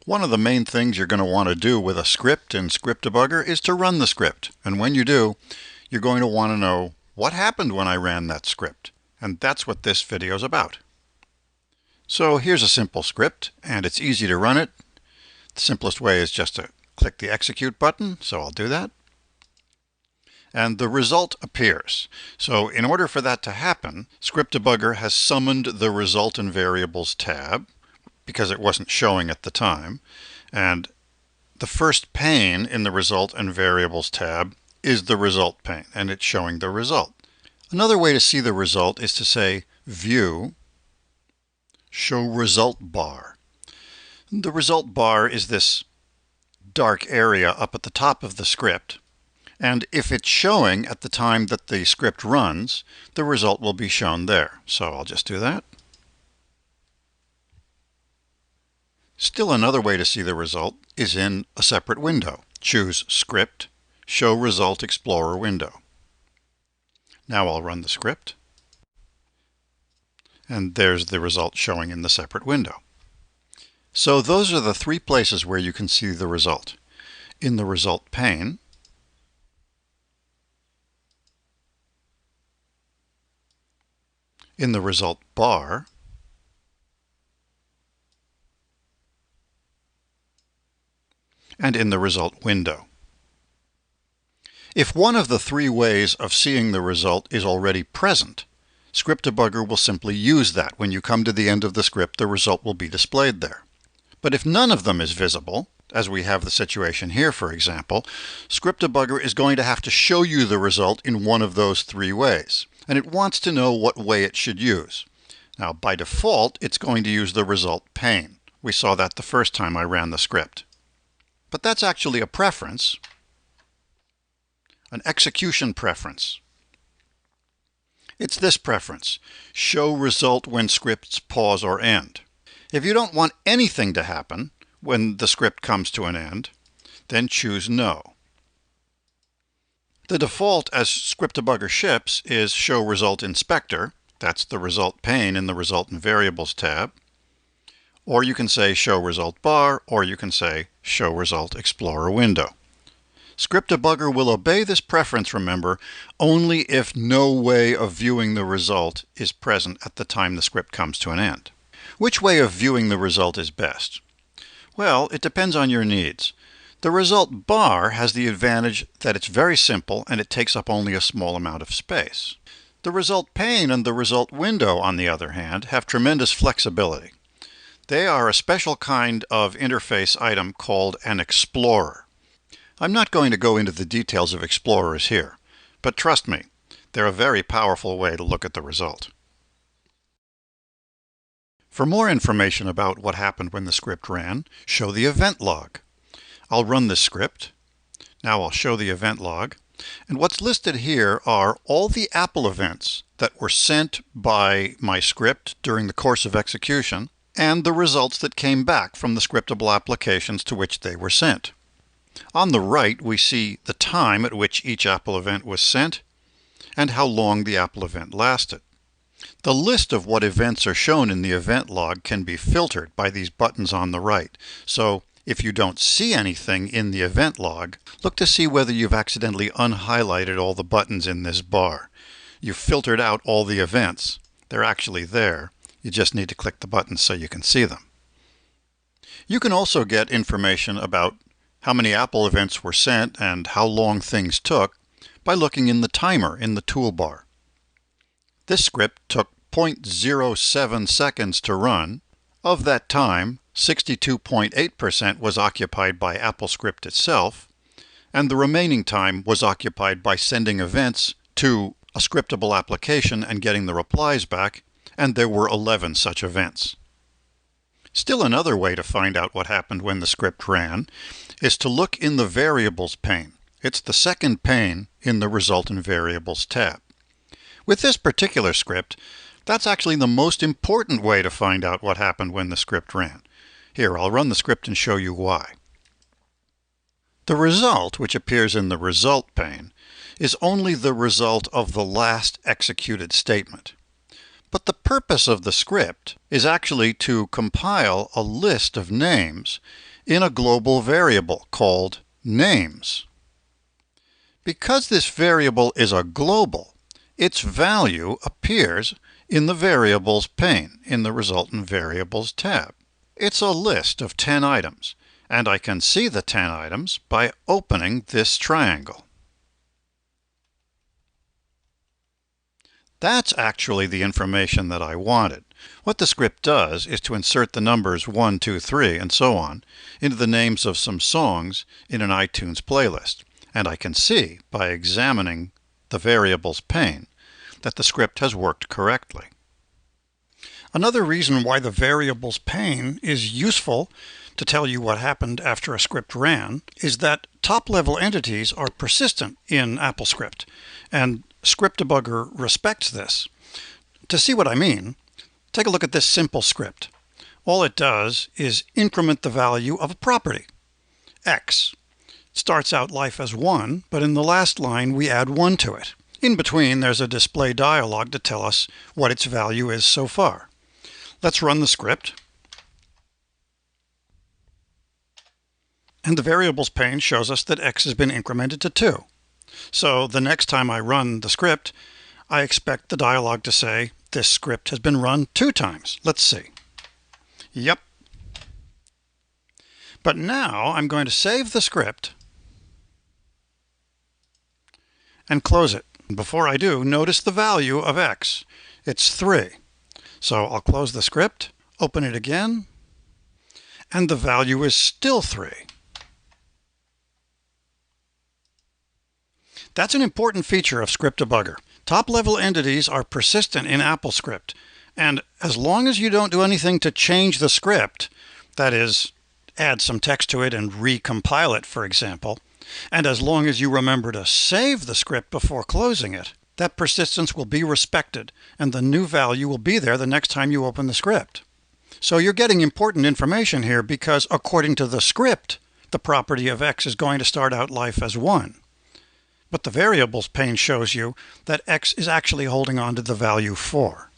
One of the main things you're going to want to do with a script in Script Debugger is to run the script. And when you do, you're going to want to know what happened when I ran that script. And that's what this video is about. So here's a simple script, and it's easy to run it. The simplest way is just to click the execute button, so I'll do that. And the result appears. So in order for that to happen, Script Debugger has summoned the Result and Variables tab, because it wasn't showing at the time. And the first pane in the Result and Variables tab is the result pane, and it's showing the result. Another way to see the result is to say View, Show Result Bar. The result bar is this dark area up at the top of the script, and if it's showing at the time that the script runs, the result will be shown there. So I'll just do that. Still another way to see the result is in a separate window. Choose Script, Show Result Explorer window. Now I'll run the script. And there's the result showing in the separate window. So those are the three places where you can see the result. In the result pane, in the result bar, and in the result window. If one of the three ways of seeing the result is already present, Script Debugger will simply use that. When you come to the end of the script, the result will be displayed there. But if none of them is visible, as we have the situation here, for example, Script Debugger is going to have to show you the result in one of those three ways. And it wants to know what way it should use. Now, by default, it's going to use the result pane. We saw that the first time I ran the script. But that's actually a preference, an execution preference. It's this preference, Show Result when scripts pause or end. If you don't want anything to happen when the script comes to an end, then choose No. The default as Script Debugger ships is Show Result Inspector. That's the result pane in the Result and Variables tab. Or you can say Show Result Bar, or you can say Show Result Explorer window. Script Debugger will obey this preference, remember, only if no way of viewing the result is present at the time the script comes to an end. Which way of viewing the result is best? Well, it depends on your needs. The result bar has the advantage that it's very simple and it takes up only a small amount of space. The result pane and the result window, on the other hand, have tremendous flexibility. They are a special kind of interface item called an explorer. I'm not going to go into the details of explorers here, but trust me, they're a very powerful way to look at the result. For more information about what happened when the script ran, show the event log. I'll run this script. Now I'll show the event log. And what's listed here are all the Apple events that were sent by my script during the course of execution, and the results that came back from the scriptable applications to which they were sent. On the right, we see the time at which each Apple event was sent and how long the Apple event lasted. The list of what events are shown in the event log can be filtered by these buttons on the right. So if you don't see anything in the event log, look to see whether you've accidentally unhighlighted all the buttons in this bar. You've filtered out all the events. They're actually there. You just need to click the buttons so you can see them. You can also get information about how many Apple events were sent and how long things took by looking in the timer in the toolbar. This script took 0.07 seconds to run. Of that time, 62.8% was occupied by AppleScript itself, and the remaining time was occupied by sending events to a scriptable application and getting the replies back, and there were 11 such events. Still another way to find out what happened when the script ran is to look in the Variables pane. It's the second pane in the Result and Variables tab. With this particular script, that's actually the most important way to find out what happened when the script ran. Here, I'll run the script and show you why. The result, which appears in the Result pane, is only the result of the last executed statement. But the purpose of the script is actually to compile a list of names in a global variable called names. Because this variable is a global, its value appears in the Variables pane in the Resultant Variables tab. It's a list of 10 items, and I can see the 10 items by opening this triangle. That's actually the information that I wanted. What the script does is to insert the numbers 1, 2, 3, and so on into the names of some songs in an iTunes playlist. And I can see, by examining the Variables pane, that the script has worked correctly. Another reason why the Variables pane is useful to tell you what happened after a script ran is that top-level entities are persistent in AppleScript, and Script Debugger respects this. To see what I mean, take a look at this simple script. All it does is increment the value of a property, x. It starts out life as 1, but in the last line we add 1 to it. In between, there's a display dialog to tell us what its value is so far. Let's run the script. And the Variables pane shows us that x has been incremented to 2. So the next time I run the script, I expect the dialog to say, this script has been run 2 times. Let's see. Yep. But now I'm going to save the script and close it. Before I do, notice the value of x. It's 3. So I'll close the script, open it again, and the value is still 3. That's an important feature of Script Debugger. Top-level entities are persistent in AppleScript, and as long as you don't do anything to change the script, that is, add some text to it and recompile it, for example, and as long as you remember to save the script before closing it, that persistence will be respected, and the new value will be there the next time you open the script. So you're getting important information here because, according to the script, the property of x is going to start out life as 1. But the Variables pane shows you that x is actually holding on to the value 4.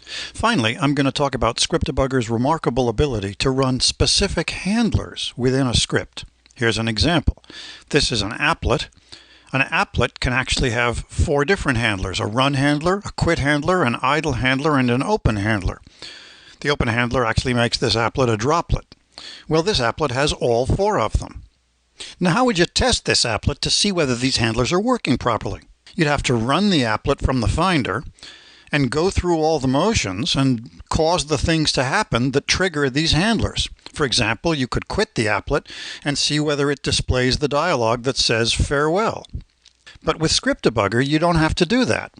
Finally, I'm going to talk about Script Debugger's remarkable ability to run specific handlers within a script. Here's an example. This is an applet. An applet can actually have 4 different handlers: a run handler, a quit handler, an idle handler, and an open handler. The open handler actually makes this applet a droplet. Well, this applet has all 4 of them. Now, how would you test this applet to see whether these handlers are working properly? You'd have to run the applet from the Finder and go through all the motions and cause the things to happen that trigger these handlers. For example, you could quit the applet and see whether it displays the dialog that says farewell. But with Script Debugger, you don't have to do that.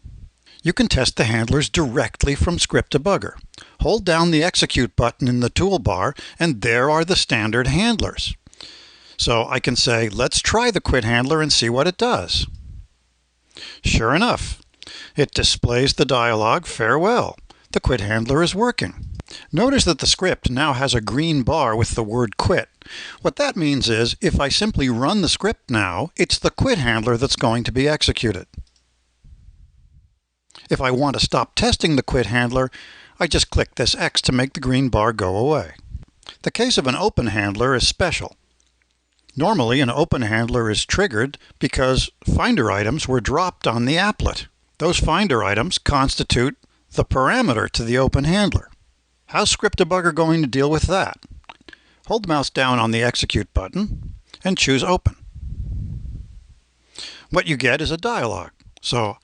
You can test the handlers directly from Script Debugger. Hold down the Execute button in the toolbar, and there are the standard handlers. So I can say, let's try the quit handler and see what it does. Sure enough, it displays the dialog, farewell. The quit handler is working. Notice that the script now has a green bar with the word quit. What that means is, if I simply run the script now, it's the quit handler that's going to be executed. If I want to stop testing the quit handler, I just click this X to make the green bar go away. The case of an open handler is special. Normally, an open handler is triggered because Finder items were dropped on the applet. Those Finder items constitute the parameter to the open handler. How's Script Debugger going to deal with that? Hold the mouse down on the Execute button and choose Open. What you get is a dialog. So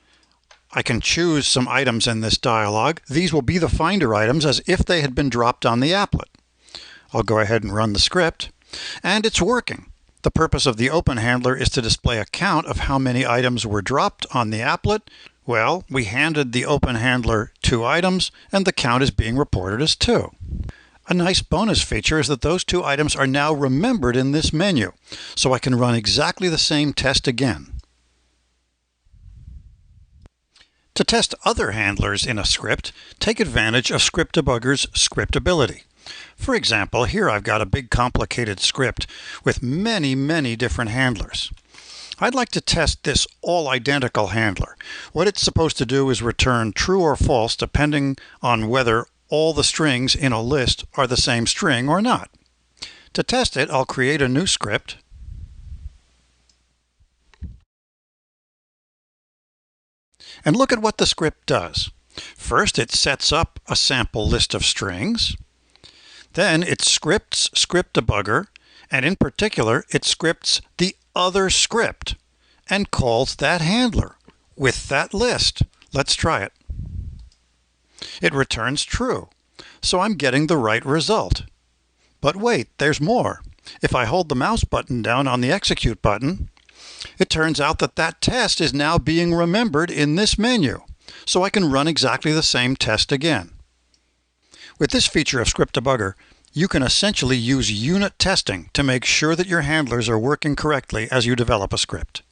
I can choose some items in this dialog. These will be the Finder items as if they had been dropped on the applet. I'll go ahead and run the script, and it's working. The purpose of the open handler is to display a count of how many items were dropped on the applet. Well, we handed the open handler 2 items, and the count is being reported as 2. A nice bonus feature is that those 2 items are now remembered in this menu, so I can run exactly the same test again. To test other handlers in a script, take advantage of Script Debugger's scriptability. For example, here I've got a big complicated script with many different handlers. I'd like to test this all identical handler. What it's supposed to do is return true or false depending on whether all the strings in a list are the same string or not. To test it, I'll create a new script. And look at what the script does. First, it sets up a sample list of strings. Then it scripts script debugger, and in particular, it scripts the other script and calls that handler with that list. Let's try it. It returns true, so I'm getting the right result. But wait, there's more. If I hold the mouse button down on the execute button, it turns out that that test is now being remembered in this menu, so I can run exactly the same test again. With this feature of Script Debugger, you can essentially use unit testing to make sure that your handlers are working correctly as you develop a script.